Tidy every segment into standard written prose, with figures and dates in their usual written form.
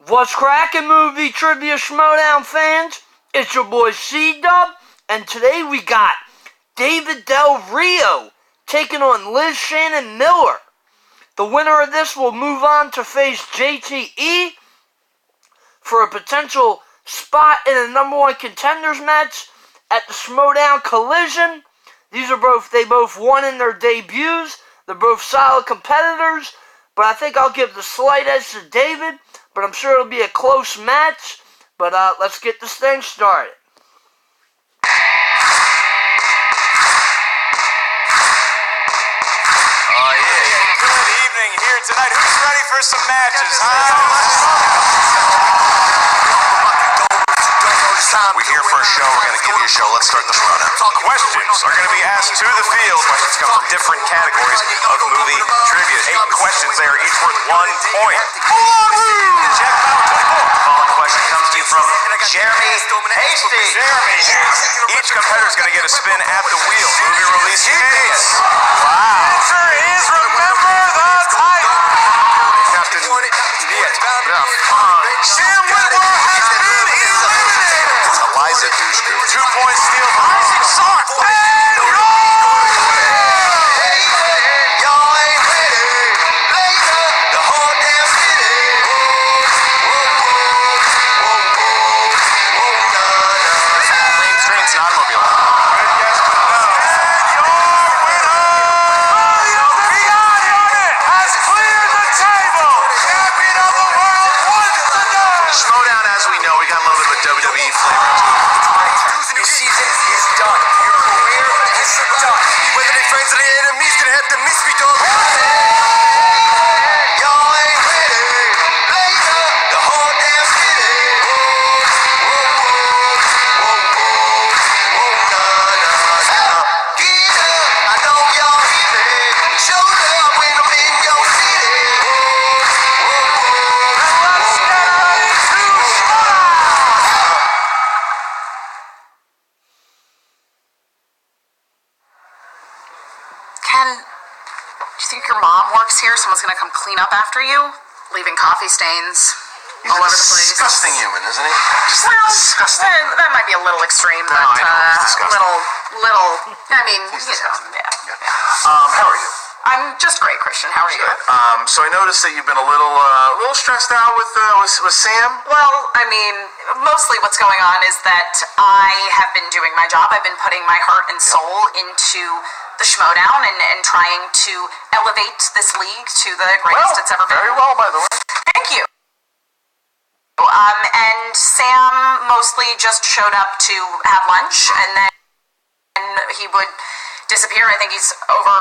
What's crackin' movie trivia Schmoedown fans? It's your boy C-Dub, and today we got David Del Rio taking on Liz Shannon Miller. The winner of this will move on to face JTE for a potential spot in a number one contenders match at the Schmoedown Collision. They both won in their debuts. They're both solid competitors, but I think I'll give the slight edge to David. But I'm sure it'll be a close match. But let's get this thing started. Good evening here tonight. Who's ready for some matches, We're here for a show. We're going to give you a show. Let's start the Schmoedown. Questions are going to be asked to the field. Questions come from different categories of movie trivia. 8 questions there, each worth 1 point. Check out the book. The following question comes to you from Jeremy Hasty. Jeremy. Each competitor is going to get a spin at the wheel. Movie release dates. Wow. Answer is remember the title. Captain Niet. Sam Whitmore has been eliminated. Eliza Dushku. 2-point steal from Isaac Sark. WWE flavor to it. Your season is done. Your career is done. Whether they friends or they enemies, gonna have to miss me, dog. Y'all ain't ready. Later, the whole damn city. Get up, I know y'all hear me. Show love when I'm in your city. Ken, do you think your mom works here? Someone's gonna come clean up after you? Leaving coffee stains He's all a over the place. disgusting human, isn't he? Just Well, disgusting. that might be a little extreme, No, but I know, he's disgusting. little. I mean, He's you know, disgusting. yeah. How are you? I'm just great, Christian. How are you? Good. So I noticed that you've been a little stressed out with Sam. Well, I mean, mostly what's going on is that I have been doing my job. I've been putting my heart and soul into the Schmoedown and trying to elevate this league to the greatest it's ever been. Very well, by the way. Thank you. And Sam mostly just showed up to have lunch, and then he would disappear. I think he's over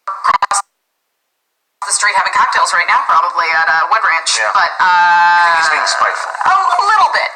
across the street having cocktails right now, probably at Wood Ranch. Yeah. But I think he's being spiteful. a little bit.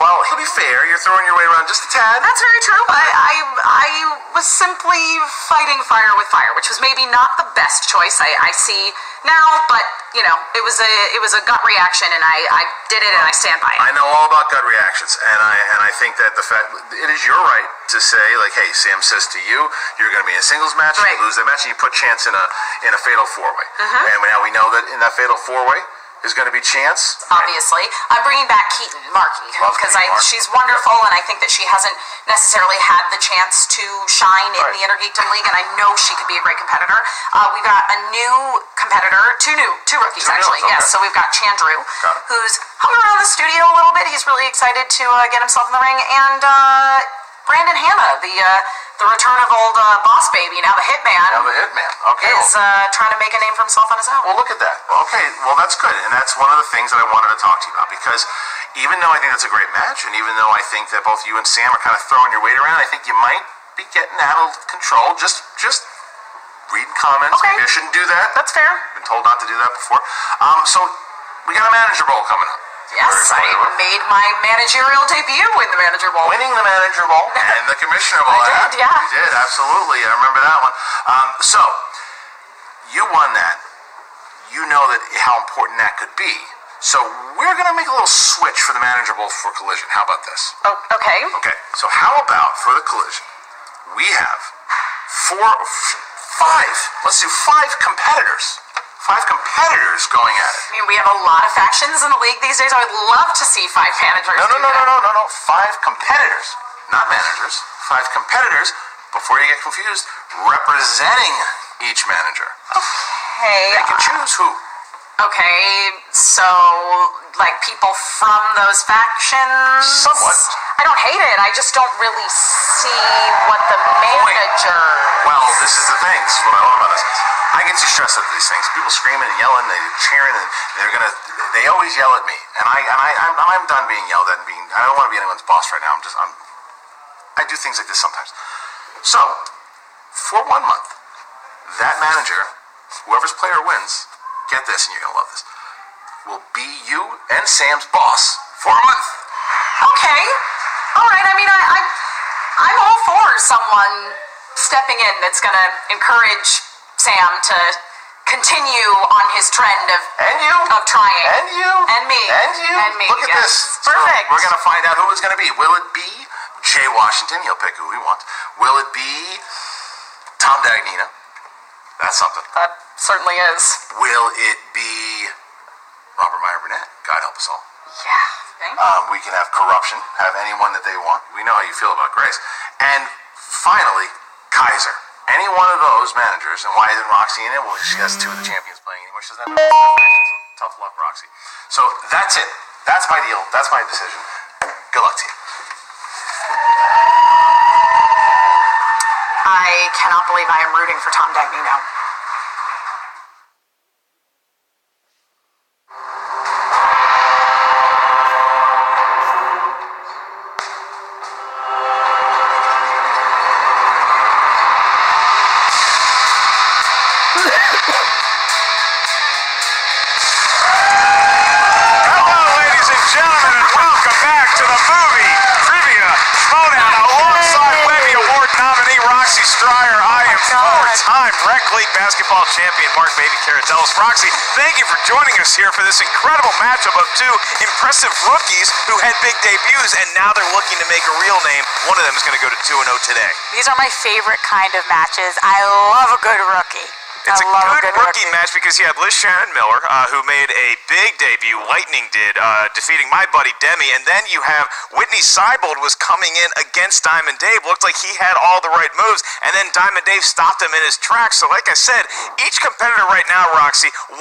Well, to be fair, you're throwing your way around just a tad. That's very true. I was simply fighting fire with fire, which was maybe not the best choice I see now, but you know, it was a gut reaction, and I did it, and I stand by it. I know all about gut reactions, and I think that the fact it is your right to say, like, hey, Sam says to you, you're going to be in a singles match, Right. you lose that match, and you put Chance in a fatal four-way. And now we know that in that fatal four-way is going to be Chance. Obviously, I'm bringing back Keaton Markey Love because Keaton Markey. she's wonderful, and I think that she hasn't necessarily had the chance to shine in Right. the Intergeekdom League, and I know she could be a great competitor. We've got a new competitor, two rookies Two new actually. ones, Yes, okay. so we've got Chandru, Got it. who's hung around the studio a little bit. He's really excited to get himself in the ring, and Brandon Hanna, the return of old Boss Baby, now the Hitman. Now the Hitman. Okay. Is trying to make a name for himself on his own. Well, look at that. Okay, well, that's good. And that's one of the things that I wanted to talk to you about, because even though I think that's a great match, and even though I think that both you and Sam are kind of throwing your weight around, I think you might be getting out of control. Just reading comments. Okay. Maybe I shouldn't do that. That's fair. Been told not to do that before. So we got a manager bowl coming up. Yes, Very I familiar with. made my managerial debut in the Manager Bowl. Winning the Manager Bowl and the Commissioner Bowl. I did, yeah. You did, absolutely. I remember that one. So, you won that. You know that how important that could be. So, we're going to make a little switch for the Manager Bowl for Collision. How about this? Oh, okay. Okay, so how about for the Collision, we have five competitors. 5 competitors going at it. I mean, we have a lot of factions in the league these days. I would love to see 5 managers. No. 5 competitors, not managers. 5 competitors, before you get confused, representing each manager. Okay. They can choose who. Okay, so, like, people from those factions? Somewhat. I don't hate it. I just don't really see what the manager... Well, this is the thing. This is what I love about this. I get too stressed at these things. People screaming and yelling, they're cheering, and they always yell at me. And I'm done being yelled at and I don't want to be anyone's boss right now. I do things like this sometimes. So, for 1 month, that manager, whoever's player wins, get this, and you're gonna love this, will be you and Sam's boss for a month. Okay. All right. I mean, I'm all for someone stepping in that's going to encourage Sam to continue on his trend of trying. And you. And me. And you. And me. Look at yes. this. Perfect. So we're going to find out who it's going to be. Will it be Jay Washington? He'll pick who he wants. Will it be Tom Dagnino? That's something. That certainly is. Will it be Robert Meyer Burnett? God help us all. Yeah. Thank you. We can have corruption, have anyone that they want. We know how you feel about Grace. And finally, Kaiser. Any one of those managers, and why isn't Roxy in it? Well, she has 2 of the champions playing anymore. She doesn't have so tough luck, Roxy. So that's it. That's my deal. That's my decision. Good luck to you. I cannot believe I am rooting for Tom Dagnino. Hello, ladies and gentlemen, and welcome back to the movie Trivia Schmoedown. Alongside Webby Award nominee Roxy Stryer, I am 4-time Rec League basketball champion Mark Baby Caratellis. Roxy, thank you for joining us here for this incredible matchup of 2 impressive rookies who had big debuts, and now they're looking to make a real name. One of them is going to go to 2-0 today. These are my favorite kind of matches. I love a good rookie. It's a love good rookie match because you had Liz Shannon Miller, who made a big debut, Lightning did, defeating my buddy Demi, and then you have Whitney Seibold was coming in against Diamond Dave. Looked like he had all the right moves, and then Diamond Dave stopped him in his tracks. So like I said, each competitor right now, Roxy, 1-0,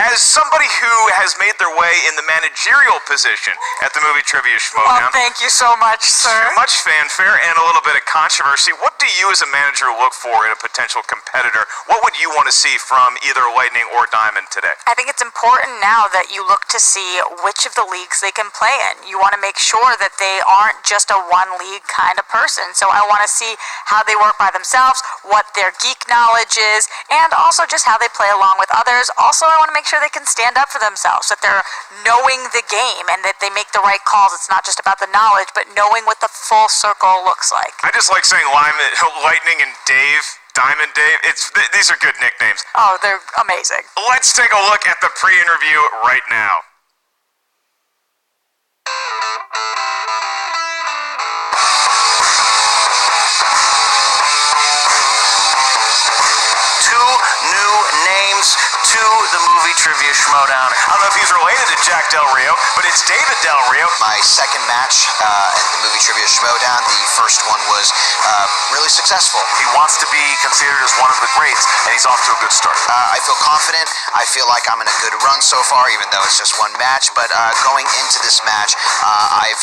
as somebody who has made their way in the managerial position at the movie Trivia Schmoedown. Well, thank you so much, sir. Much fanfare and a little bit of controversy. What do you as a manager look for in a potential competitor? What would you want to see from either Lightning or Diamond today? I think it's important now that you look to see which of the leagues they can play in. You want to make sure that they aren't just a one league kind of person. So I want to see how they work by themselves, what their geek knowledge is, and also just how they play along with others. Also, I want to make sure they can stand up for themselves, that they're knowing the game and that they make the right calls. It's not just about the knowledge, but knowing what the full circle looks like. I just like saying Lightning and Dave. Diamond Dave, these are good nicknames. Oh, they're amazing. Let's take a look at the pre-interview right now. Two new names to the movie Trivia Schmoedown. I don't know if he's related to Jack Del Rio, but it's David Del Rio. My second match in the movie Trivia Schmoedown. The first one was really successful. He wants to be considered as one of the greats, and he's off to a good start. I feel confident. I feel like I'm in a good run so far, even though it's just one match. But going into this match, I've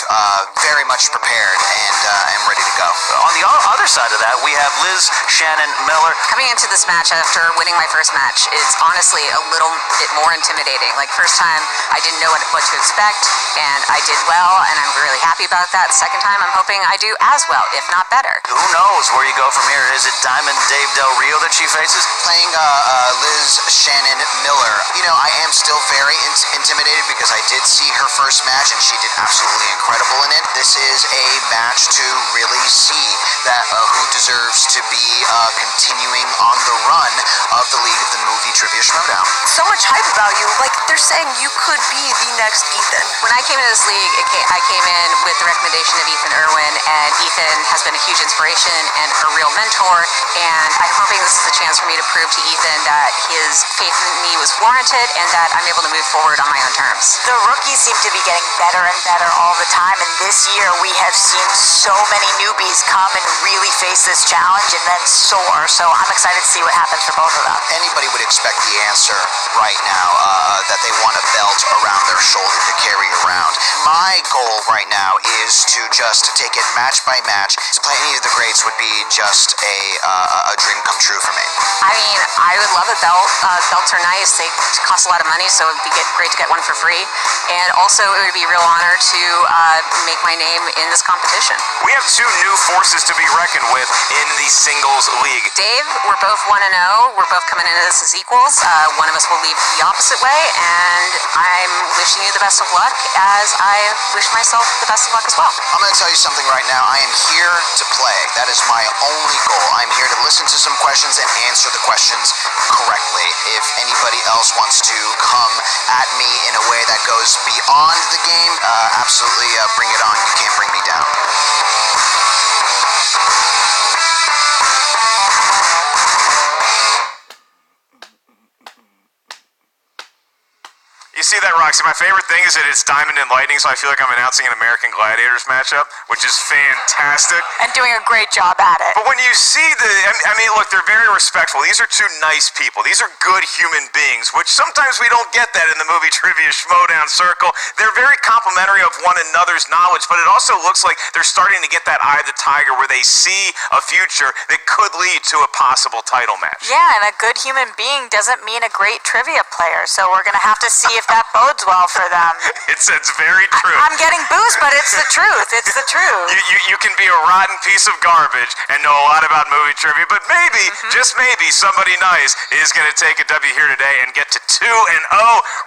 very much prepared and am ready to go. On the other side of that, we have Liz Shannon Miller. Coming into this match after winning my first match is honestly a little bit more intimidating. Like, first time, I didn't know what to expect, and I did well, and I'm really happy about that. Second time, I'm hoping I do as well, if not better. Who knows where you go from here? Is it Diamond Dave Del Rio that she faces? Playing Liz Shannon Miller, you know, I am still very intimidated because I did see her first match, and she did absolutely incredible in it. This is a match to really see that who deserves to be continuing on the run of the League of the Movie Trivia Schmoedown. So much hype hype about you. Like, they're saying you could be the next Ethan. When I came into this league, I came in with the recommendation of Ethan Irwin, and Ethan has been a huge inspiration and a real mentor, and I'm hoping this is a chance for me to prove to Ethan that his faith in me was warranted and that I'm able to move forward on my own terms. The rookies seem to be getting better and better all the time, and this year we have seen so many newbies come and really face this challenge and then soar, so I'm excited to see what happens for both of them. Anybody would expect the answer right now, that they want a belt around their shoulder to carry around. My goal right now is to just take it match by match. To play any of the greats would be just a dream come true for me. I mean, I would love a belt. Belts are nice. They cost a lot of money, so it'd be great to get one for free. And also, it would be a real honor to make my name in this competition. We have two new forces to be reckoned with in the singles league. Dave, we're both 1-0. We're both coming into this as equals. One of us will leave the opposite way, and I'm wishing you the best of luck as I wish myself the best of luck as well. I'm going to tell you something right now. I am here to play. That is my only goal. I'm here to listen to some questions and answer the questions correctly. If anybody else wants to come at me in a way that goes beyond the game, absolutely bring it on. You can't bring me down. You see that, Roxy? My favorite thing is that it's Diamond and Lightning, so I feel like I'm announcing an American Gladiators matchup, which is fantastic. And doing a great job at it. But when you see I mean, look, they're very respectful. These are two nice people. These are good human beings, which sometimes we don't get that in the movie trivia Schmoedown circle. They're very complimentary of one another's knowledge, but it also looks like they're starting to get that eye of the tiger where they see a future that could lead to a possible title match. Yeah, and a good human being doesn't mean a great trivia player, so we're going to have to see if that bodes well for them. It's very true. I'm getting boost, but it's the truth. It's the truth. You can be a rotten piece of garbage and know a lot about movie trivia, but maybe, just maybe, somebody nice is going to take a W here today and get to 2-0.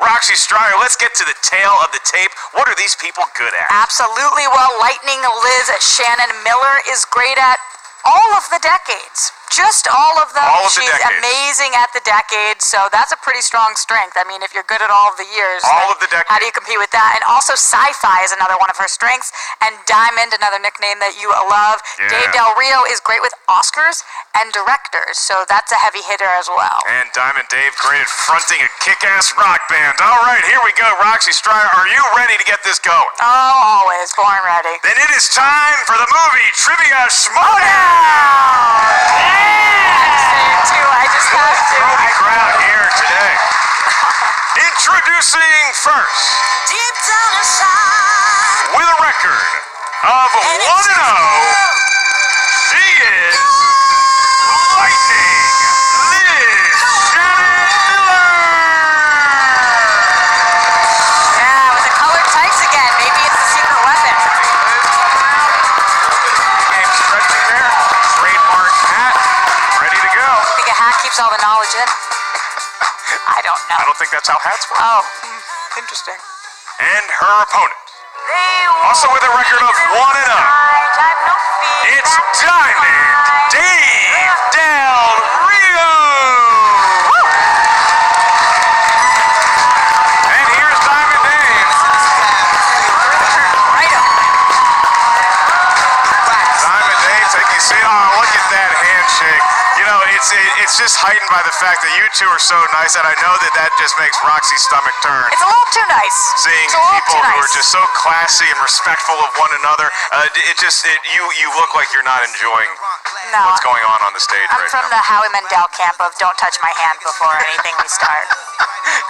Roxy Stryer, let's get to the tail of the tape. What are these people good at? Absolutely. Well, Lightning Liz Shannon Miller is great at all of the decades. Just all of them. She's amazing at the decades, so that's a pretty strong strength. I mean, if you're good at all of the years, all of the decades, how do you compete with that? And also sci-fi is another one of her strengths, and Diamond, another nickname that you love. Yeah. Dave Del Rio is great with Oscars and directors, so that's a heavy hitter as well. And Diamond Dave, great at fronting a kick-ass rock band. All right, here we go. Roxy Stryer, are you ready to get this going? Oh, always. Born ready. Then it is time for the movie Trivia Schmoedown! I just have to. Movie crowd here today. Introducing first, Deep down inside, with a record of 1-0, she is Lightning Liz Shannon Miller. Yeah, with the colored tights again. Maybe it's the secret weapon. Game stretching there. Trademark hat. Ready to go. I think a hat keeps all the knowledge in. I don't know. I don't think that's how hats work. Oh, interesting. And her opponent, also with a record of 1-0, it's Diamond Dave Del Rio. And here's Diamond Dave. Diamond Dave, take a seat. Oh, look at that handshake. You know, it's just heightened by the fact that you two are so nice, and I know that just makes Roxy's stomach turn. It's a little too nice. Seeing people who are just so classy and respectful of one another, you look like you're not enjoying what's going on the stage I'm right from now. the Howie Mandel camp of don't touch my hand before anything we start.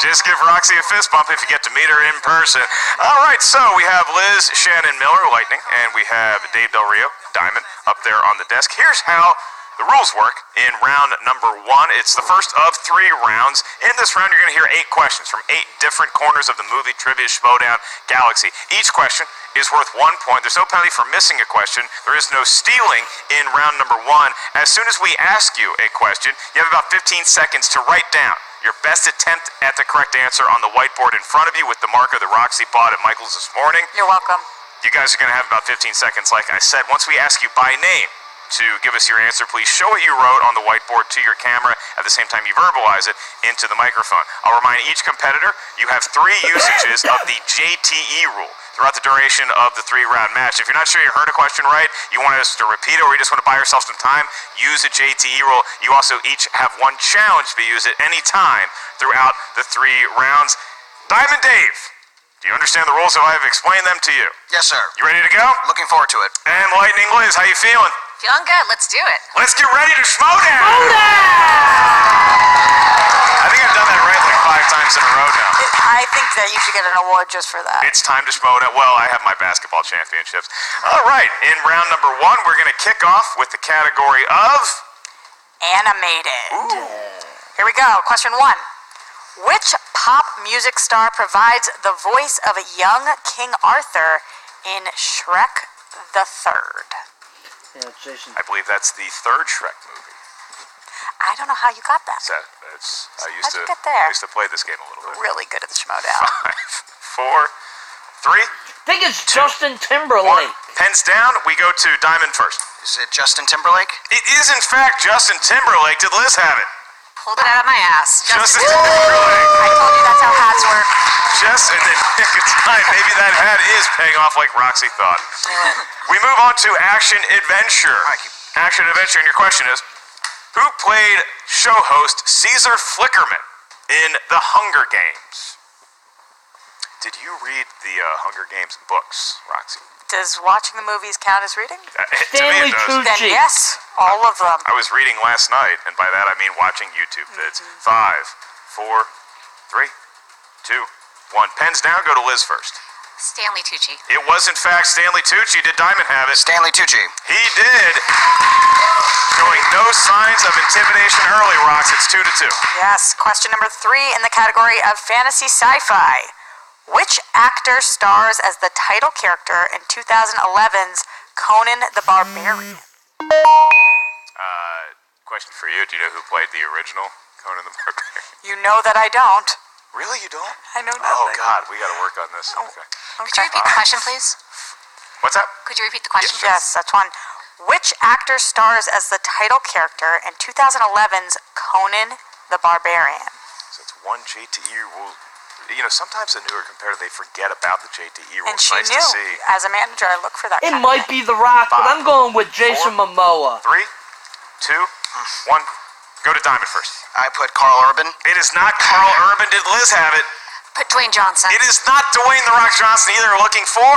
Just give Roxy a fist bump if you get to meet her in person. All right, so we have Liz Shannon Miller, Lightning, and we have Dave Del Rio, Diamond, up there on the desk. Here's how the rules work in round number 1. It's the first of 3 rounds. In this round, you're going to hear 8 questions from 8 different corners of the movie Trivia Schmoedown galaxy. Each question is worth 1 point. There's no penalty for missing a question. There is no stealing in round number 1. As soon as we ask you a question, you have about 15 seconds to write down your best attempt at the correct answer on the whiteboard in front of you with the marker that Roxy bought at Michael's this morning. You're welcome. You guys are going to have about 15 seconds, like I said. Once we ask you by name, to give us your answer, please show what you wrote on the whiteboard to your camera. At the same time, you verbalize it into the microphone. I'll remind each competitor you have 3 usages of the JTE rule throughout the duration of the 3-round match. If you're not sure you heard a question right, you want us to repeat it, or you just want to buy yourself some time, use the JTE rule. You also each have 1 challenge to be used at any time throughout the 3 rounds. Diamond Dave, do you understand the rules if I've explained them to you? Yes, sir. You ready to go? Looking forward to it. And Lightning Liz, how you feeling? Feeling good. Let's do it. Let's get ready to Schmoedown! I think I've done that right like 5 times in a row now. I think that you should get an award just for that. It's time to Schmoedown. Well, I have my basketball championships. All right, in round number 1, we're going to kick off with the category of... Animated. Ooh. Here we go. Question 1. Which pop music star provides the voice of a young King Arthur in Shrek the Third? Yeah, Jason. I believe that's the 3rd Shrek movie. I don't know how you got that. I How'd you get there? used to play this game a little bit. Really good at the Schmoedown. 5, 4, 3, I think it's Justin Timberlake. 1. Pens down. We go to Diamond first. Is it Justin Timberlake? It is, in fact, Justin Timberlake. Did Liz have it? Pulled it out of my ass. Justin Timberlake. I told you that's how hats work. Just in the nick of time. Maybe that hat is paying off like Roxy thought. We move on to Action Adventure. Action Adventure, and your question is, who played show host Caesar Flickerman in The Hunger Games? Did you read the Hunger Games books, Roxy? Does watching the movies count as reading? To me Stanley it does. Then Tucci. yes, all of them. I was reading last night, and by that I mean watching YouTube vids. 5, 4, 3, 2, 1. Pens down, go to Liz first. Stanley Tucci. It was, in fact, Stanley Tucci. Did Diamond have it? Stanley Tucci. He did. Showing no signs of intimidation early, Rox. It's 2-2. Yes. Question number 3 in the category of fantasy sci-fi. Which actor stars as the title character in 2011's Conan the Barbarian? Question for you. Do you know who played the original Conan the Barbarian? You know that I don't. Really? You don't? I know nothing. Oh, God. We got to work on this. Okay. Could you repeat the question, please? What's that? Could you repeat the question, please? Yes, that's one. Which actor stars as the title character in 2011's Conan the Barbarian? So it's 1 JTE rule. You know, sometimes the newer competitor, they forget about the JTE rule. And It's she nice knew. to see. As a manager, I look for that. It kind of might thing. be The Rock, but 5, I'm going with Jason 4, Momoa. 3, 2, 1. Go to Diamond first. I put Carl Urban. It is not Carl Urban. Did Liz have it? Put Dwayne Johnson. It is not Dwayne The Rock Johnson either. Looking for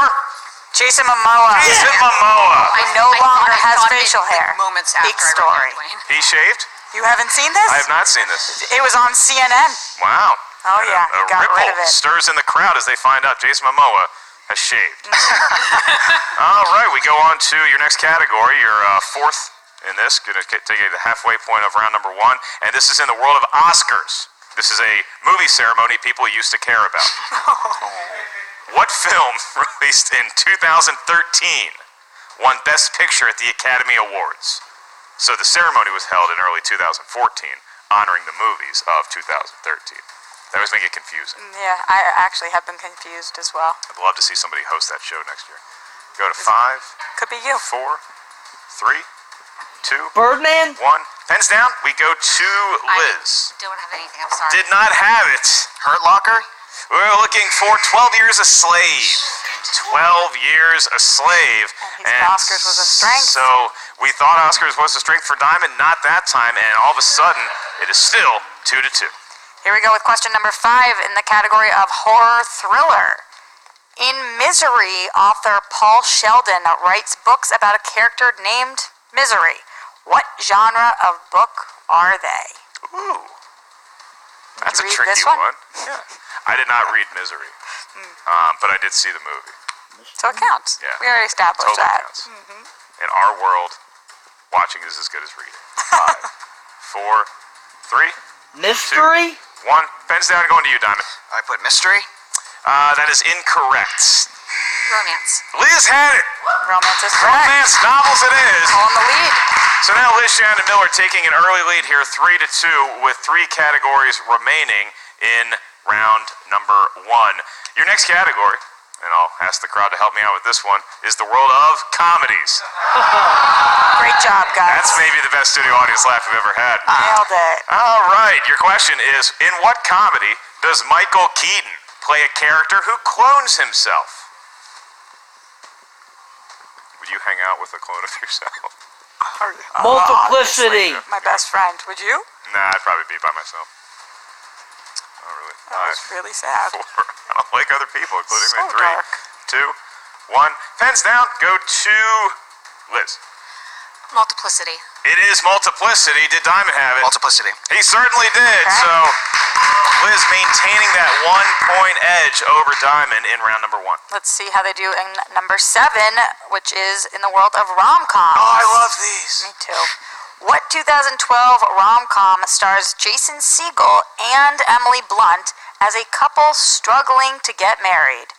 Jason Momoa. Jason Momoa. Who no longer has thought it, facial hair. Moments after Big I read story. Dwayne. He shaved? You haven't seen this? I have not seen this. It was on CNN. Wow. Oh, yeah, A he got ripple rid of it. stirs in the crowd as they find out Jason Momoa has shaved. All right, we go on to your next category. Your 4th in this. Going to take you to the halfway point of round number 1. And this is in the world of Oscars. This is a movie ceremony people used to care about. What film released in 2013 won Best Picture at the Academy Awards? So the ceremony was held in early 2014, honoring the movies of 2013. That always make it confusing. Yeah, I actually have been confused as well. I'd love to see somebody host that show next year. Go to 5, Could be you. 4, 3, 2, Birdman? 1. Pens down. We go to Liz. I don't have anything. I'm sorry. Did not have it. Hurt Locker. We're looking for 12 Years a Slave. 12 Years a Slave. And he said Oscars was a strength. So we thought Oscars was a strength for Diamond. Not that time. And all of a sudden, it is still 2-2. Here we go with question number 5 in the category of horror thriller. In Misery, author Paul Sheldon writes books about a character named Misery. What genre of book are they? Ooh. That's a read tricky this one? Yeah. I did not read Misery. But I did see the movie. So it counts. Yeah. We already established Totally that. counts. In our world, watching is as good as reading. 5, 4, 3, Mystery? 1. Pens down. Going to you, Diamond. I put Mystery. That is incorrect. Romance. Liz had it. Romance is correct. Romance novels it is. On the lead. So now Liz, Shannon, and Miller taking an early lead here, 3-2, with 3 categories remaining in round number 1. Your next category and I'll ask the crowd to help me out with this one, is the world of comedies. Great job, guys. That's maybe the best studio audience laugh we've ever had. Nailed it. All right, your question is, in what comedy does Michael Keaton play a character who clones himself? Would you hang out with a clone of yourself? Multiplicity. My best friend. Would you? Nah, I'd probably be by myself. Oh, really? That was really sad. 4. I don't like other people, including So me. 3, dark. 2, 1. Pens down. Go to Liz. Multiplicity. It is multiplicity. Did Diamond have it? Multiplicity. He certainly did. Okay. So Liz maintaining that 1-point edge over Diamond in round number 1. Let's see how they do in number 7, which is in the world of rom-coms. Oh, I love these. Me too. What 2012 rom-com stars Jason Segel and Emily Blunt as a couple struggling to get married?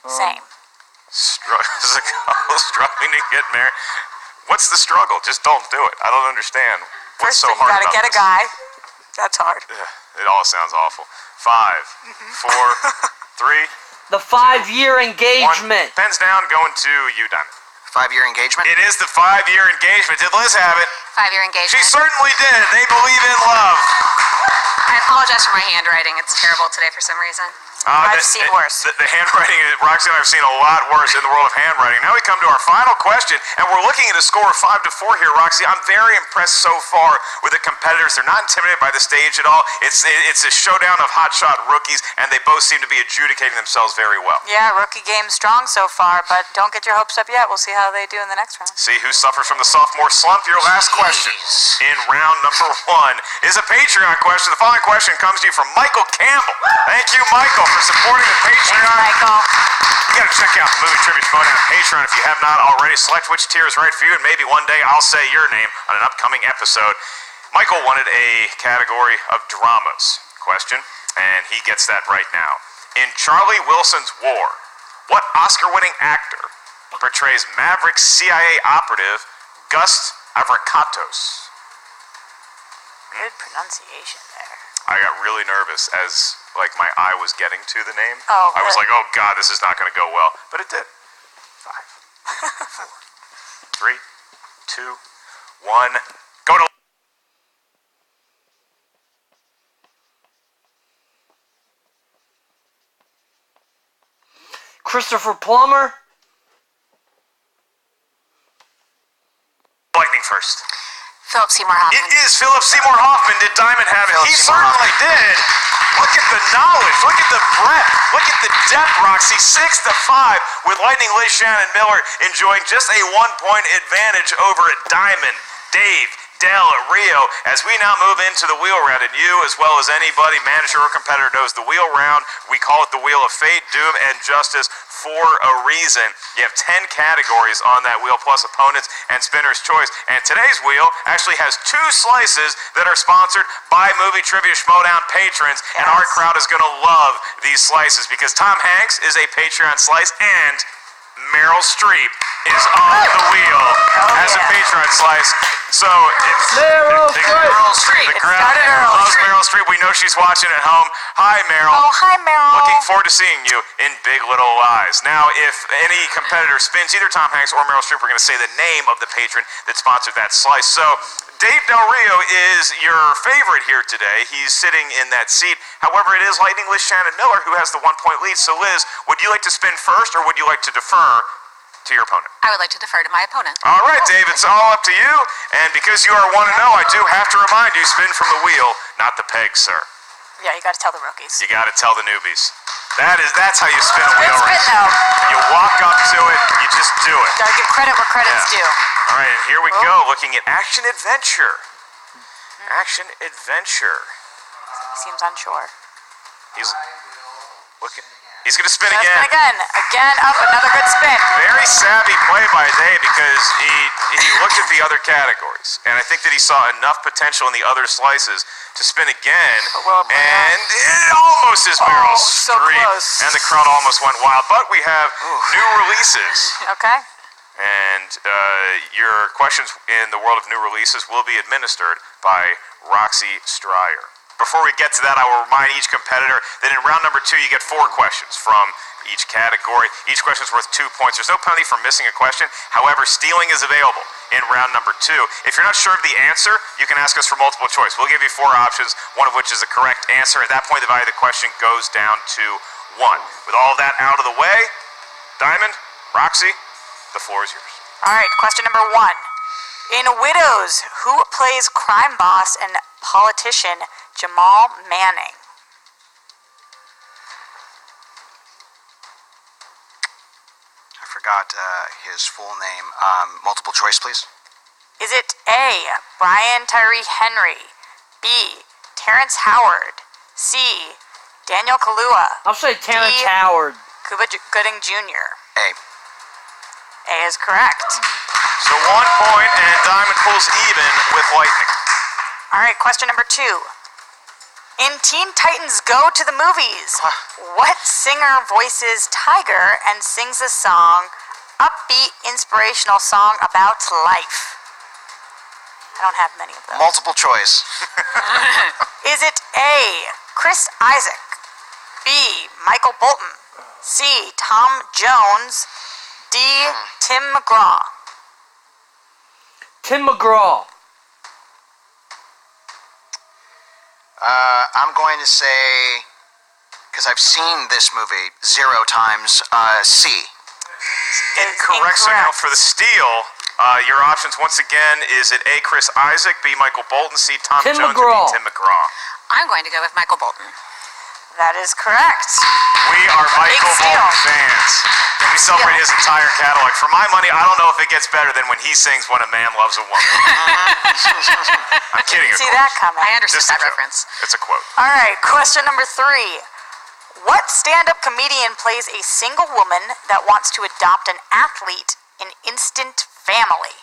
Same. As a couple struggling to get married. What's the struggle? Just don't do it. I don't understand. What's First so thing, hard you gotta about get this? a guy. That's hard. It all sounds awful. 5, 4, 3, The 5-year 1. engagement. Pens down. Going to you, Diamond. 5-year engagement. It is the 5-year engagement. Did Liz have it? 5-year She engagement. certainly did. They believe in love. I apologize for my handwriting. It's terrible today for some reason. I've seen worse. The handwriting, Roxy and I have seen a lot worse in the world of handwriting. Now we come to our final question, and we're looking at a score of 5-4 here, Roxy. I'm very impressed so far with the competitors. They're not intimidated by the stage at all. It's a showdown of hotshot rookies, and they both seem to be adjudicating themselves very well. Yeah, rookie game strong so far, but don't get your hopes up yet. We'll see how they do in the next round. See who suffers from the sophomore slump. Your last question in round number 1 is a Patreon question. The following question comes to you from Michael Campbell. Thank you, Michael, for supporting the Patreon. Thanks, Michael. You gotta check out the Movie Trivia Schmoedown Patreon if you have not already. Select which tier is right for you, and maybe one day I'll say your name on an upcoming episode. Michael wanted a category of dramas question, and he gets that right now. In Charlie Wilson's War, what Oscar-winning actor portrays Maverick CIA operative Gus Avracatos? Good pronunciation there. I got really nervous as my eye was getting to the name. Oh, I was good. like, oh God, this is not going to go well. But it did. 5, 4, 3, 2, 1. Go to... Christopher Plummer. Lightning first. Philip Seymour Hoffman. It is Philip Seymour Hoffman. Did Diamond have it? Philip He Seymour certainly did. Look at the knowledge. Look at the breadth. Look at the depth, Roxy. 6-5 with Lightning Liz Shannon Miller enjoying just a 1-point advantage over Diamond, Dave, Del Rio, as we now move into the wheel round, and you, as well as anybody, manager or competitor, knows the wheel round. We call it the Wheel of Fate, Doom, and Justice for a reason. You have 10 categories on that wheel, plus opponents and spinner's choice. And today's wheel actually has 2 slices that are sponsored by Movie Trivia Schmoedown patrons, and our crowd is going to love these slices because Tom Hanks is a Patreon slice, and Meryl Streep is on the wheel as a Patreon slice. So it's Meryl Streep. The crowd loves Meryl Streep. We know she's watching at home. Hi, Meryl. Oh, hi, Meryl. Looking forward to seeing you in Big Little Lies. Now, if any competitor spins either Tom Hanks or Meryl Streep, we're going to say the name of the patron that sponsored that slice. So Dave Del Rio is your favorite here today. He's sitting in that seat. However, it is Lightning Liz Shannon Miller who has the 1-point lead. So, Liz, would you like to spin first, or would you like to defer to your opponent? I would like to defer to my opponent. All right, Dave, it's all up to you. And because you are 1-0, I do have to remind you, spin from the wheel, not the peg, sir. Yeah, you gotta tell the rookies. You got to tell the newbies. That's how you spin a wheel. Good spin, though. You walk up to it, you just do it. Gotta give credit where credit's due. All right, and here we go, looking at action adventure. Action adventure. Seems unsure. He's looking. He's going to spin Spin again. again up, another good spin. Very savvy play by Dave because he looked at the other categories, and I think that he saw enough potential in the other slices to spin again. And it almost is Meryl so Streep, close. and the crowd almost went wild. But we have new releases. Okay. And your questions in the world of new releases will be administered by Roxy Stryer. Before we get to that, I will remind each competitor that in round number 2, you get 4 questions from each category. Each question is worth 2 points. There's no penalty for missing a question. However, stealing is available in round number 2. If you're not sure of the answer, you can ask us for multiple choice. We'll give you 4 options, one of which is the correct answer. At that point, the value of the question goes down to 1. With all of that out of the way, Diamond, Roxy, the floor is yours. All right, question number 1. In Widows, who plays crime boss and politician Jamal Manning? I forgot his full name. Multiple choice, please. Is it A, Brian Tyree Henry, B, Terrence Howard, C, Daniel Kaluuya, I'll say Terrence D, Howard. Cuba Gooding Jr.? A. A is correct. So 1 point, and Diamond pulls even with Lightning. All right, question number 2. In Teen Titans Go to the Movies, what singer voices Tiger and sings a song, upbeat, inspirational song about life? I don't have many of them. Multiple choice. Is it A, Chris Isaac, B, Michael Bolton, C, Tom Jones, D, Tim McGraw? Tim McGraw. I'm going to say, because I've seen this movie 0 times, C. Incorrect. So now for the steal, your options once again is it A, Chris Isaac, B, Michael Bolton, C, Tom Tim Jones, McGraw. or D, Tim McGraw? I'm going to go with Michael Bolton. That is correct. We are Michael steal. Bolton fans. And we celebrate his entire catalog. For my money, I don't know if it gets better than when he sings When a Man Loves a Woman. I'm kidding, of See course. that coming. I understood Just a that joke. reference. It's a quote. All right, question number 3. What stand-up comedian plays a single woman that wants to adopt an athlete in Instant Family?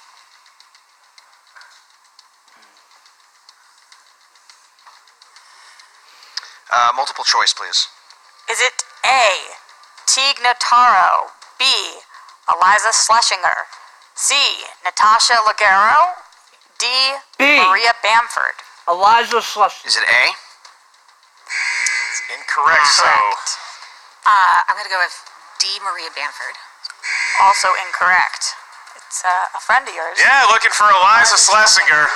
Multiple choice, please. Is it A, Teague Notaro, B, Eliza Schlesinger, C, Natasha Leggero, D, B. Maria Bamford? Eliza Schlesinger. Is it A? It's incorrect, so... I'm going to go with D. Maria Bamford. Also incorrect. It's a friend of yours. Yeah, looking for Eliza Schlesinger.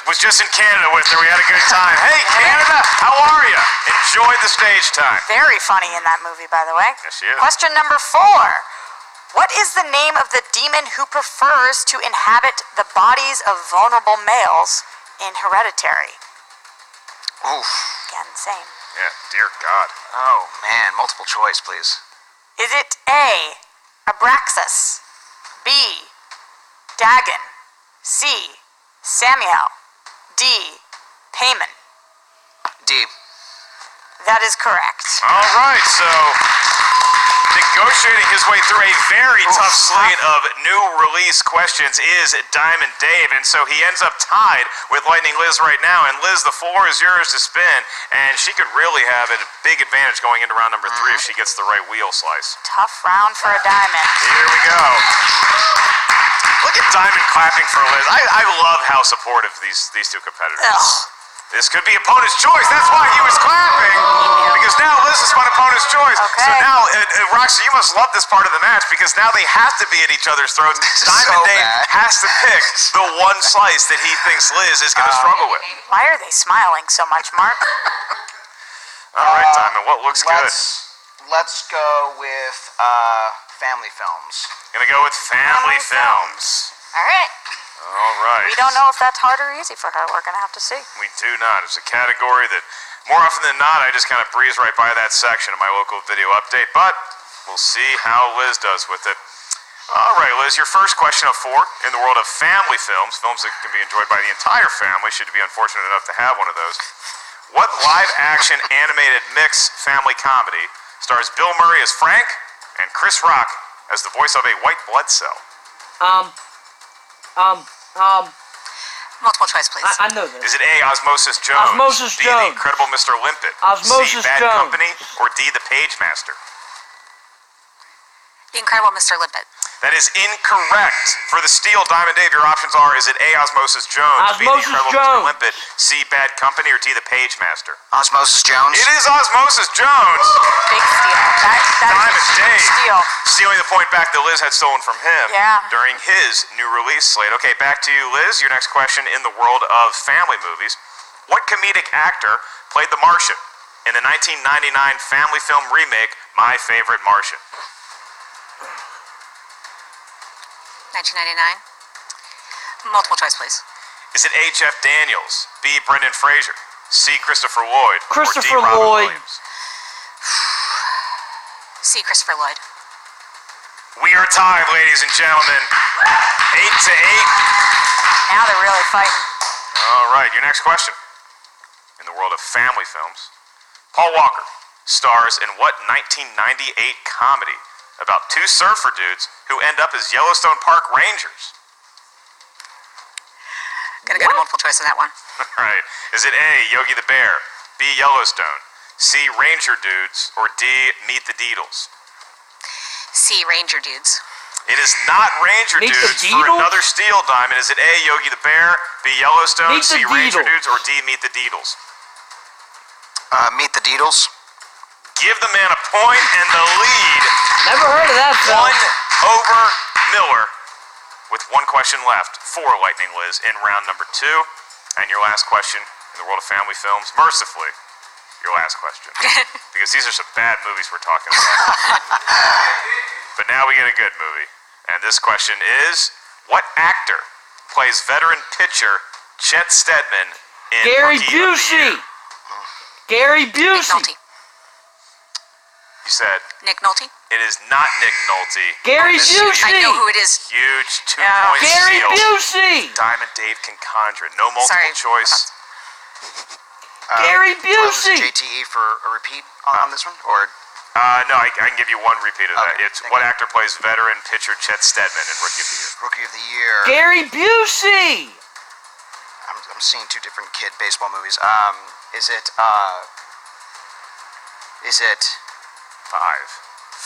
was just in Canada with her. We had a good time. Hey, Canada, how are you? Enjoyed the stage time. Very funny in that movie, by the way. Yes, she is. Question number 4. What is the name of the demon who prefers to inhabit the bodies of vulnerable males in Hereditary? Oof. Again, same. Yeah, dear God. Oh, man. Multiple choice, please. Is it A, Abraxas, B, Dagon, C, Samuel, D, Payman? D. That is correct. All right, so negotiating his way through a very tough slate of new release questions is Diamond Dave, and so he ends up tied with Lightning Liz right now. And Liz, the floor is yours to spin, and she could really have a big advantage going into round number 3 if she gets the right wheel slice. Tough round for a diamond. Here we go. Look at Diamond clapping for Liz. I love how supportive these two competitors. Ugh. This could be opponent's choice. That's why he was clapping. Because now Liz is my opponent's choice. Okay. So now, Roxy, you must love this part of the match because now they have to be at each other's throats. Diamond So Dave bad. has to pick the one slice that he thinks Liz is going to struggle with. Why are they smiling so much, Mark? All right, Diamond, what looks good? Let's go with family films. Gonna go with family films. All right. All right. We don't know if that's hard or easy for her. We're going to have to see. We do not. It's a category that, more often than not, I just kind of breeze right by that section of my local video update, but we'll see how Liz does with it. All right, Liz, your first question of 4 in the world of family films, films that can be enjoyed by the entire family, should you be unfortunate enough to have one of those. What live-action animated mix family comedy stars Bill Murray as Frank and Chris Rock as the voice of a white blood cell? Multiple choice, please. I know this. Is it A, Osmosis Jones, Osmosis B, Jones. The Incredible Mr. Limpet, Osmosis C, Bad Jones. Company, or D, The Page Master? The Incredible Mr. Limpet. That is incorrect. For the steal, Diamond Dave, your options are: is it A, Osmosis Jones, B, the Osmosis Incredible Jones. Mr. Limpet, C, Bad Company, or D, the Page Master? Osmosis Jones. It is Osmosis Jones. Big steal. That's Diamond a Dave huge steal. stealing the point back that Liz had stolen from him Yeah. during his new release slate. Okay, back to you, Liz. Your next question in the world of family movies. What comedic actor played the Martian in the 1999 family film remake, My Favorite Martian? 1999. Multiple choice, please. Is it A, Jeff Daniels, B, Brendan Fraser, C, Christopher Lloyd, Christopher or D, Robin Lloyd. Williams? C. Christopher Lloyd. We are tied, ladies and gentlemen. 8-8. Now they're really fighting. All right, your next question. In the world of family films, Paul Walker stars in what 1998 comedy about two surfer dudes who end up as Yellowstone Park Rangers? Gonna go to multiple choice on that one. All right. Is it A, Yogi the Bear, B, Yellowstone, C, Ranger Dudes, or D, Meet the Deedles? C. Ranger Dudes. It is not Ranger Meet the Dudes for Deedles? another steal, Diamond. Is it A, Yogi the Bear, B, Yellowstone, Meet C, the Ranger Deedles. Dudes, or D, Meet the Deedles? Meet the Deedles. Give the man a point and the lead. Never heard of that film. One over Miller with one question left for Lightning Liz in round number 2. And your last question in the world of family films, mercifully, your last question. Because these are some bad movies we're talking about. But now we get a good movie. And this question is, what actor plays veteran pitcher Chet Steadman in Gary Rookie of the Busey. Year? Gary Nick Busey. Nolte. You said Nick Nolte. it is not Nick Nolte. Gary This Busey. I know who it is. Huge 2-point Gary steal. Busey. Diamond Dave can conjure it. No multiple Sorry. choice. Gary Do I lose Busey. to JTE for a repeat on this one? Or No, I can give you one repeat of that. Okay, It's thank what you. actor plays veteran pitcher Chet Steadman in Rookie of the Year? Rookie of the Year? Gary Busey. I'm seeing two different kid baseball movies. Is it 5,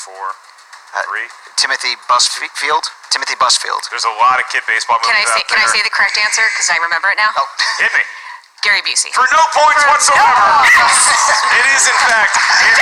4, 3. Timothy Busfield? Timothy Busfield. There's a lot of kid baseball movies out Can I there. say the correct answer? Because I remember it now. Oh, Hit me. Gary Busey. For no points whatsoever. It is, in fact,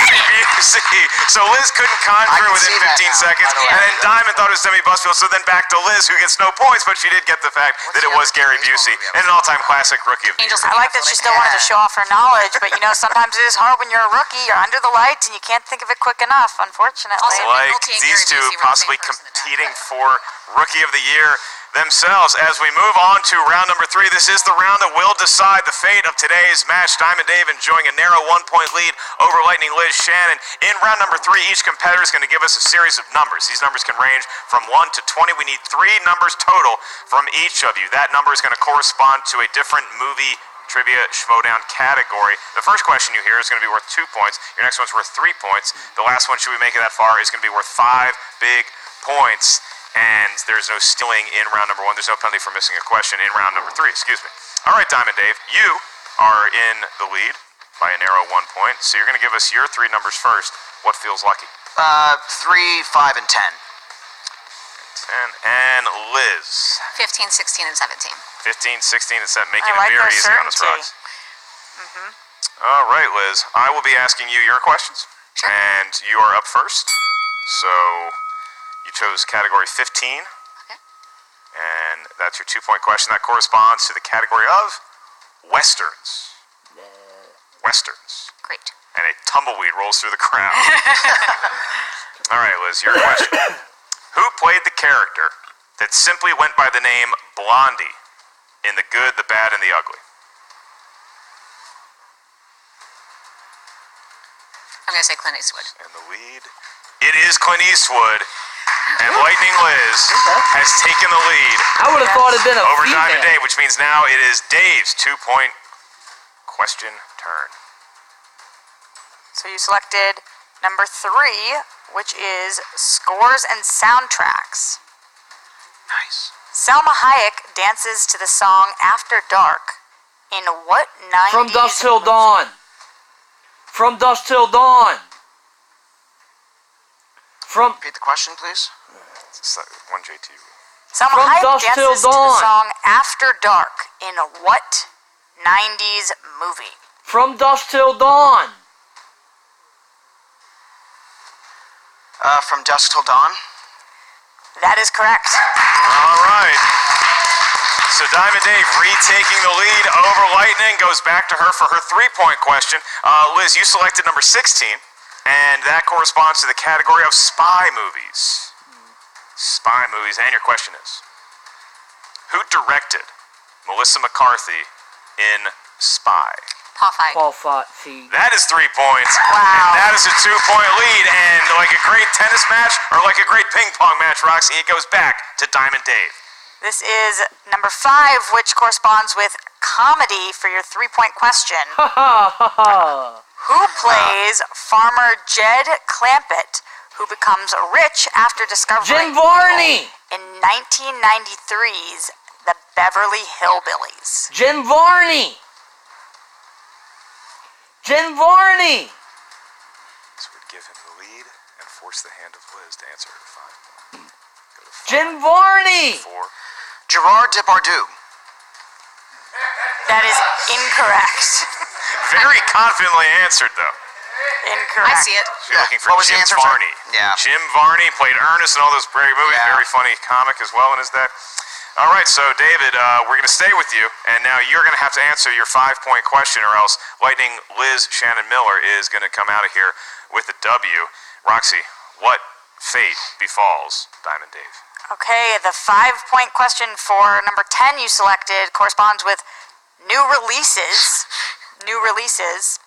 Gary Busey. So Liz couldn't I conjure can within see that 15 now, seconds. by the way. And then Diamond thought it was Demi Busfield. So then back to Liz, who gets no points, but she did get the fact that it the was other Gary baseball Busey. movie I And an all-time classic Rookie of the Angels Year. I like that she still wanted to show off her knowledge, but sometimes it is hard when you're a rookie. You're under the lights and you can't think of it quick enough, unfortunately. Also, Like Nolte and these Gary two Busey were the possibly same person that died. competing for Rookie of the Year themselves. As we move on to round number 3, this is the round that will decide the fate of today's match. Diamond Dave enjoying a narrow 1-point lead over Lightning Liz Shannon. In round number 3, each competitor is going to give us a series of numbers. These numbers can range from 1 to 20. We need 3 numbers total from each of you. That number is going to correspond to a different movie trivia Schmoedown category. The first question you hear is going to be worth 2 points. Your next one's worth 3 points. The last one, should we make it that far, is going to be worth 5 big points. And there's no stealing in round number 1. There's no penalty for missing a question in round number 3. Excuse me. All right, Diamond Dave, you are in the lead by a narrow 1 point. So you're going to give us your 3 numbers first. What feels lucky? 3, 5, and 10. 10. And Liz. 15, 16, and 17. 15, 16, and 7. Making I like it very that easy on us certainty. rocks. All right, Liz. I will be asking you your questions. Sure. And you are up first. So you chose category 15. Okay. And that's your 2-point question. That corresponds to the category of Westerns. Westerns. Great. And a tumbleweed rolls through the crowd. All right, Liz, your question. Who played the character that simply went by the name Blondie in The Good, the Bad, and the Ugly? I'm going to say Clint Eastwood. And the lead, it is Clint Eastwood. And Lightning Liz has taken the lead I would have thought it'd been a over female. Diamond Dave, which means now it is Dave's 2-point question turn. So you selected number 3, which is scores and soundtracks. Nice. Selma Hayek dances to the song After Dark in what 90s From Dusk Till movie? Dawn. From Dusk Till Dawn. From Repeat the question, please. One JT rule. Some From hype Dusk Till dances to the Dawn. song After Dark in what 90s movie? From Dusk Till Dawn. From Dusk Till Dawn. That is correct. All right. So Diamond Dave retaking the lead over Lightning, goes back to her for her 3-point question. Liz, you selected number 16, and that corresponds to the category of spy movies. Spy movies, and your question is, who directed Melissa McCarthy in Spy? Paul Feig. Paul Feig. That is 3 points. Wow. And that is a 2-point lead. And like a great tennis match, or like a great ping pong match, Roxy, it goes back to Diamond Dave. This is number 5, which corresponds with comedy for your 3-point question. Ha ha ha ha. Who plays Farmer Jed Clampett, who becomes rich after discovering Jim Varney. in 1993's The Beverly Hillbillies? Jim Varney. Jim Varney. This would give him the lead and force the hand of Liz to answer her 5 point. Go to 5, Jim Varney. 4. Gerard Depardieu. That is incorrect. Very confidently answered, though. Incorrect. I see it. So you're looking for What was the Jim answer, sir? Varney. Yeah. Jim Varney played Ernest in all those great movies. Yeah. Very funny comic as well in his day. All right, so David, we're going to stay with you, and now you're going to have to answer your 5-point question, or else Lightning Liz Shannon Miller is going to come out of here with a W. Roxy, what fate befalls Diamond Dave? Okay, the 5-point question for number 10 you selected corresponds with new releases. New releases.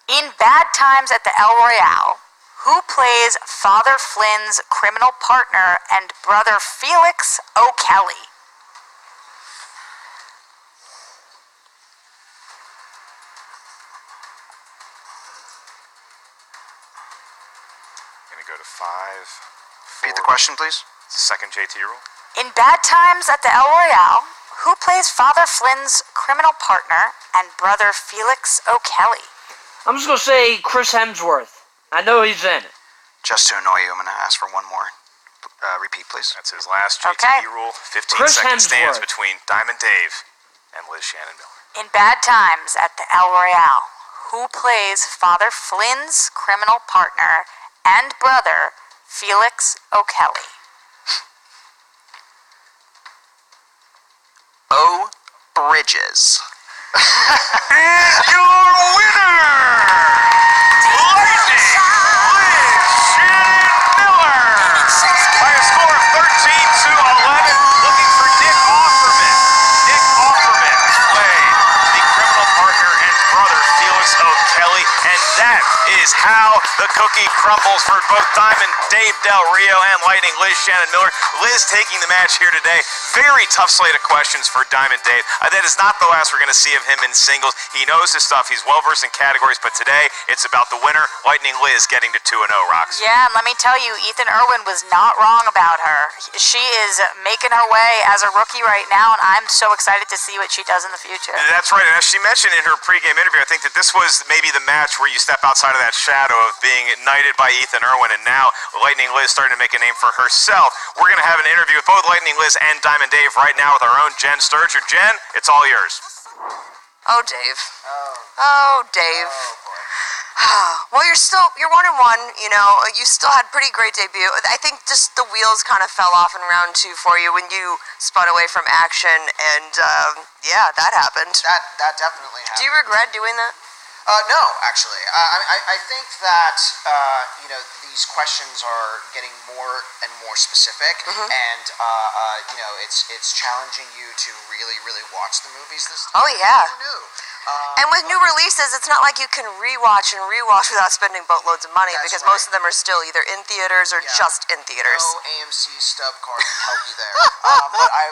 In Bad Times at the El Royale, who plays Father Flynn's criminal partner and brother Felix O'Kelly? Going to go to 5. Repeat the question, please. Second JT rule. In Bad Times at the El Royale, who plays Father Flynn's criminal partner and brother Felix O'Kelly? I'm just going to say Chris Hemsworth. I know he's in it. Just to annoy you, I'm going to ask for one more. Repeat, please. That's his last JT Okay. rule. 15 Chris seconds stands Hemsworth. between Diamond Dave and Liz Shannon Miller. In Bad Times at the El Royale, who plays Father Flynn's criminal partner and brother Felix O'Kelly? O. Bridges. And your winner, Lightning Liz Shannon Miller, by a score of 13-11. Looking for Nick Offerman. Nick Offerman played the criminal partner and brother Felix O'Kelly, and that is how the cookie crumbles for both Diamond Dave Del Rio and Lightning Liz Shannon Miller. Liz taking the match here today. Very tough slate of questions for Diamond Dave. That is not the last we're going to see of him in singles. He knows his stuff. He's well-versed in categories, but today it's about the winner, Lightning Liz, getting to 2-0, Rocks. Yeah, and let me tell you, Ethan Irwin was not wrong about her. She is making her way as a rookie right now, and I'm so excited to see what she does in the future. That's right, and as she mentioned in her pregame interview, I think that this was maybe the match where you step outside of that shadow of being knighted by Ethan Irwin, and now Lightning Liz starting to make a name for herself. We're going to have an interview with both Lightning Liz and Diamond Dave right now with our own Jen Sturger. Jen, it's all yours. Oh, Dave. Oh, Dave. Well, you're 1-1. You know, you still had pretty great debut. I think just the wheels kind of fell off in round 2 for you when you spun away from action, and yeah, that happened. That definitely happened. Do you regret doing that? No, actually. I think that, these questions are getting more and more specific, and, it's challenging you to really, really watch the movies this time. Oh, yeah. Who knew? And with new releases, it's not like you can rewatch without spending boatloads of money, That's because right. most of them are still either in theaters or just in theaters. No AMC stub card can help you there.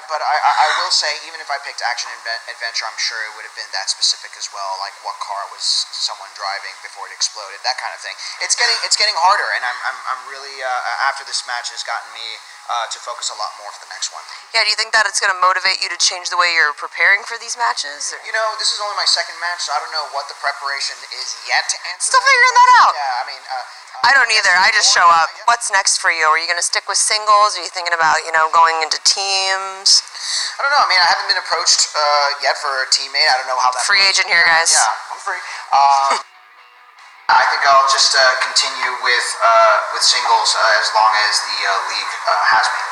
But I will say, even if I picked action adventure, I'm sure it would have been that specific as well, like what car was someone driving before it exploded, that kind of thing. It's getting harder, and I'm really after this match has gotten me to focus a lot more for the next one. Yeah, do you think that it's going to motivate you to change the way you're preparing for these matches? Or? You know, this is only my second match, so I don't know what the preparation is yet to answer. Still figuring that out. Yeah, I mean, I don't either. I just show up. What's next for you? Are you going to stick with singles? Are you thinking about, going into teams? I don't know. I mean, I haven't been approached yet for a teammate. I don't know how that. Free agent here, guys. Yeah, I'm free. I think I'll just continue with singles as long as the league has me.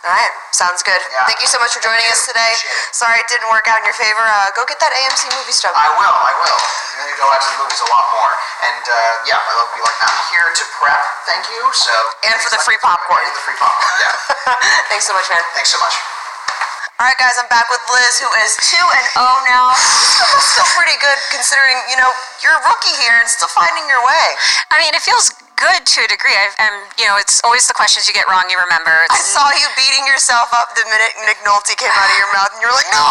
All right, sounds good. Yeah. Thank you so much for joining us today. Sorry it didn't work out in your favor. Go get that AMC movie stub. I will. I'm going to go out to the movies a lot more. And I'll be like, I'm here to prep. Thank you. So. And for the free popcorn. And the free popcorn. Yeah. Thanks so much, man. Thanks so much. All right, guys, I'm back with Liz, who is 2-0 now. That's still pretty good considering, you're a rookie here and still finding your way. I mean, it feels good to a degree. It's always the questions you get wrong you remember. I saw you beating yourself up the minute Nick Nolte came out of your mouth, and you were like, no!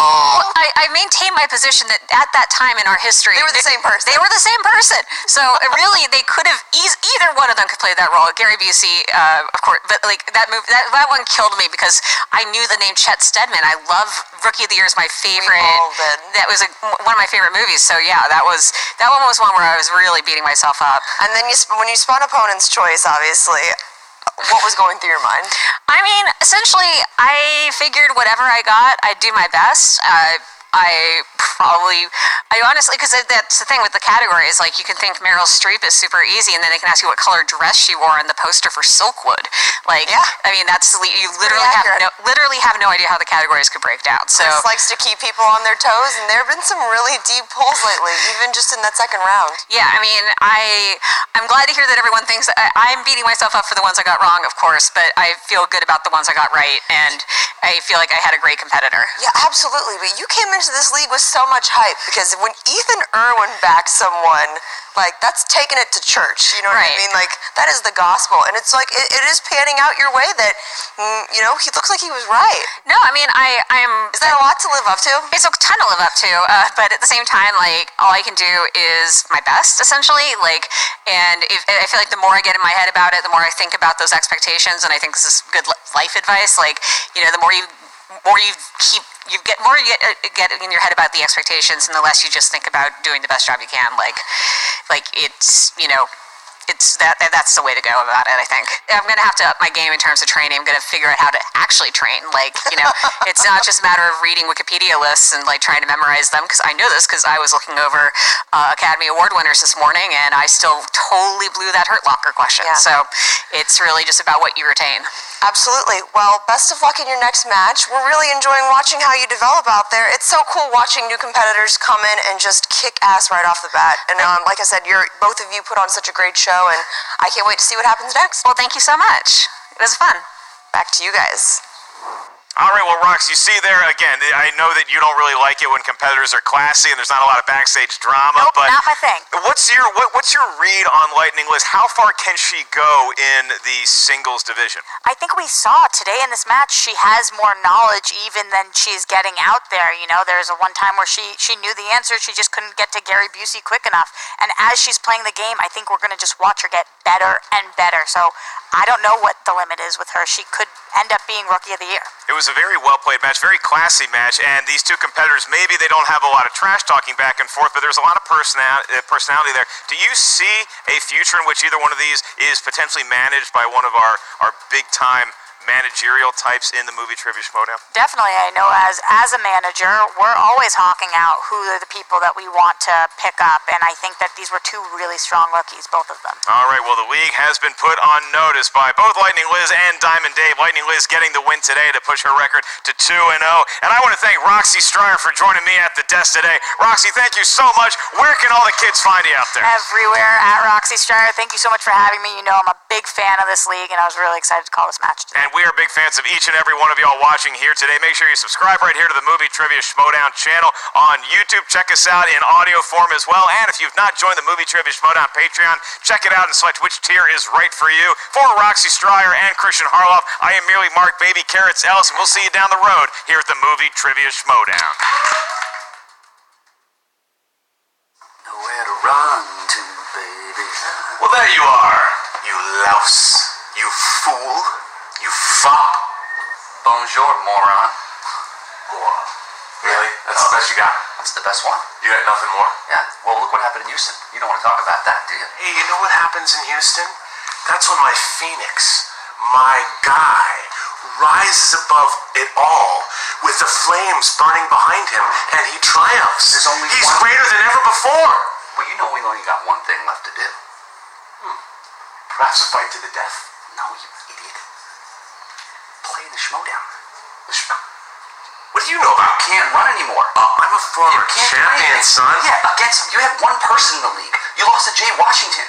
I maintain my position that at that time in our history... They were the same person. They were the same person. So, really, they could have... Either one of them could play that role. Gary Busey, of course, but, that that one killed me because I knew the name Chet Steadman. I love Rookie of the Year is my favorite. We all did. That was one of my favorite movies. So, yeah, that one was one where I was really beating myself up. And then when you spun Opponent's Choice, obviously, what was going through your mind? I mean, essentially, I figured whatever I got, I'd do my best. I honestly, because that's the thing with the categories, you can think Meryl Streep is super easy, and then they can ask you what color dress she wore in the poster for Silkwood. Yeah. I mean, you literally have no idea how the categories could break down. So Chris likes to keep people on their toes, and there have been some really deep pulls lately, even just in that second round. Yeah, I mean, I'm glad to hear that everyone thinks I'm beating myself up for the ones I got wrong, of course, but I feel good about the ones I got right, and I feel like I had a great competitor. Yeah, absolutely. But you came into this league with so much hype because when Ethan Irwin backs someone, that's taking it to church. You know what I mean? That is the gospel, and it's it is panning out your way that he looks like he was right. No, I mean I'm. Is that a lot to live up to? It's a ton to live up to, but at the same time, all I can do is my best, essentially. And I feel like the more I get in my head about it, the more I think about those expectations, and I think this is good life advice. The more you get in your head about the expectations, and the less you just think about doing the best job you can. That's the way to go about it, I think. I'm going to have to up my game in terms of training. I'm going to figure out how to actually train. It's not just a matter of reading Wikipedia lists and trying to memorize them, because I know this because I was looking over Academy Award winners this morning, and I still totally blew that Hurt Locker question. Yeah. So it's really just about what you retain. Absolutely. Well, best of luck in your next match. We're really enjoying watching how you develop out there. It's so cool watching new competitors come in and just kick ass right off the bat. And like I said, both of you put on such a great show, and I can't wait to see what happens next. Well, thank you so much. It was fun. Back to you guys. All right, well, Rox, you see there, again, I know that you don't really like it when competitors are classy and there's not a lot of backstage drama. Nope, but not my thing. What's your read on Lightning Liz? How far can she go in the singles division? I think we saw today in this match she has more knowledge even than she's getting out there. There's a one time where she knew the answer, she just couldn't get to Gary Busey quick enough. And as she's playing the game, I think we're going to just watch her get better and better. So I don't know what the limit is with her. She could end up being Rookie of the Year. It was a very well-played match, very classy match, and these two competitors, maybe they don't have a lot of trash talking back and forth, but there's a lot of personality there. Do you see a future in which either one of these is potentially managed by one of our big-time managerial types in the movie Trivia Schmoedown? Definitely. I know as a manager, we're always hawking out who are the people that we want to pick up, and I think that these were two really strong rookies, both of them. All right, well, the league has been put on notice by both Lightning Liz and Diamond Dave. Lightning Liz getting the win today to push her record to 2-0. And I want to thank Roxy Stryer for joining me at the desk today. Roxy, thank you so much. Where can all the kids find you out there? Everywhere at Roxy Stryer. Thank you so much for having me. I'm a big fan of this league, and I was really excited to call this match today. And we are big fans of each and every one of y'all watching here today. Make sure you subscribe right here to the Movie Trivia Schmoedown channel on YouTube. Check us out in audio form as well. And if you've not joined the Movie Trivia Schmoedown Patreon, check it out and select which tier is right for you. For Roxy Stryer and Christian Harloff, I am merely Mark Baby Carrots Ellis, and we'll see you down the road here at the Movie Trivia Schmoedown. Nowhere to run to, baby. Well, there you are, you louse, you fool, you fop, Bonjour, moron. Moron. Really? That's the best you got? That's the best one. You got nothing more? Yeah. Well, look what happened in Houston. You don't want to talk about that, do you? Hey, you know what happens in Houston? That's when my Phoenix, my guy, rises above it all with the flames burning behind him, and he triumphs. He's greater than ever before. Well, you know we only got one thing left to do. Perhaps a fight to the death? No, you idiot. Play the Schmoedown. What do you know about? You can't run anymore. I'm a former You can't champion, play. son. Yeah, you have one person in the league. You lost to Jay Washington.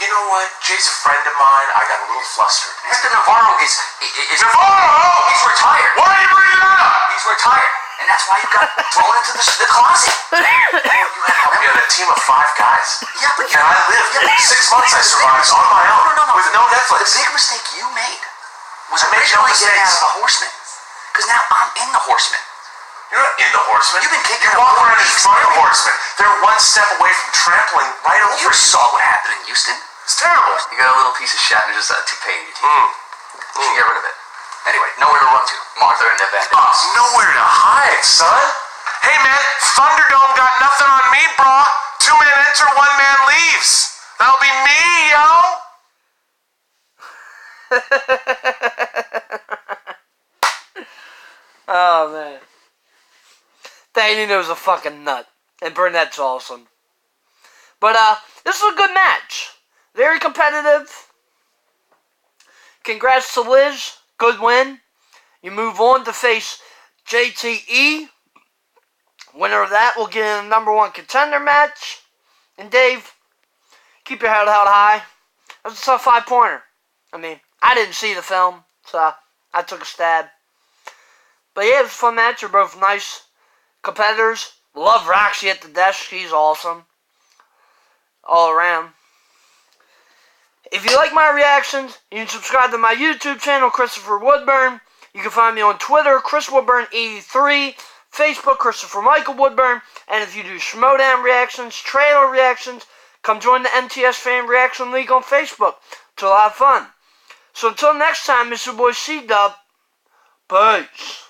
You know what? Jay's a friend of mine. I got a little flustered. Mr. Navarro is Navarro! He's retired. Why are you bringing that up? He's retired. And that's why you got thrown into the closet. We had a team of 5 guys. Yeah, but And I lived 6 months I survived on my own with no Netflix. The big mistake you made was I made no originally getting out mistakes. of the Horsemen. Because now I'm in the Horsemen. You're not in the Horsemen. You've been kicking You're out walking all around in the front of the experience. Horsemen. They're one step away from trampling right over You you. saw what happened in Houston. It's terrible. You got a little piece of Shannon, just a toupee in your teeth. You should get rid of it. Anyway, nowhere to run to. Martha and Evander. Nowhere to hide, son. Hey, man, Thunderdome got nothing on me, brah. 2 men enter, 1 man leaves. That'll be me, yo. Oh, man. Daniel's a fucking nut. And Burnett's awesome. But, this was a good match. Very competitive. Congrats to Liz. Good win. You move on to face JTE. Winner of that will get in a #1 contender match. And Dave, keep your head held high. That's a tough 5-pointer. I mean, I didn't see the film, so I took a stab. But yeah, it was a fun match. They're both nice competitors. Love Roxy at the desk. She's awesome. All around. If you like my reactions, you can subscribe to my YouTube channel, Christopher Woodburn. You can find me on Twitter, Chris Woodburn83, Facebook, Christopher Michael Woodburn. And if you do Schmoedown reactions, trailer reactions, come join the MTS Fan Reaction League on Facebook. It's a lot of fun. So until next time, Mr. Boy C-Dub, peace.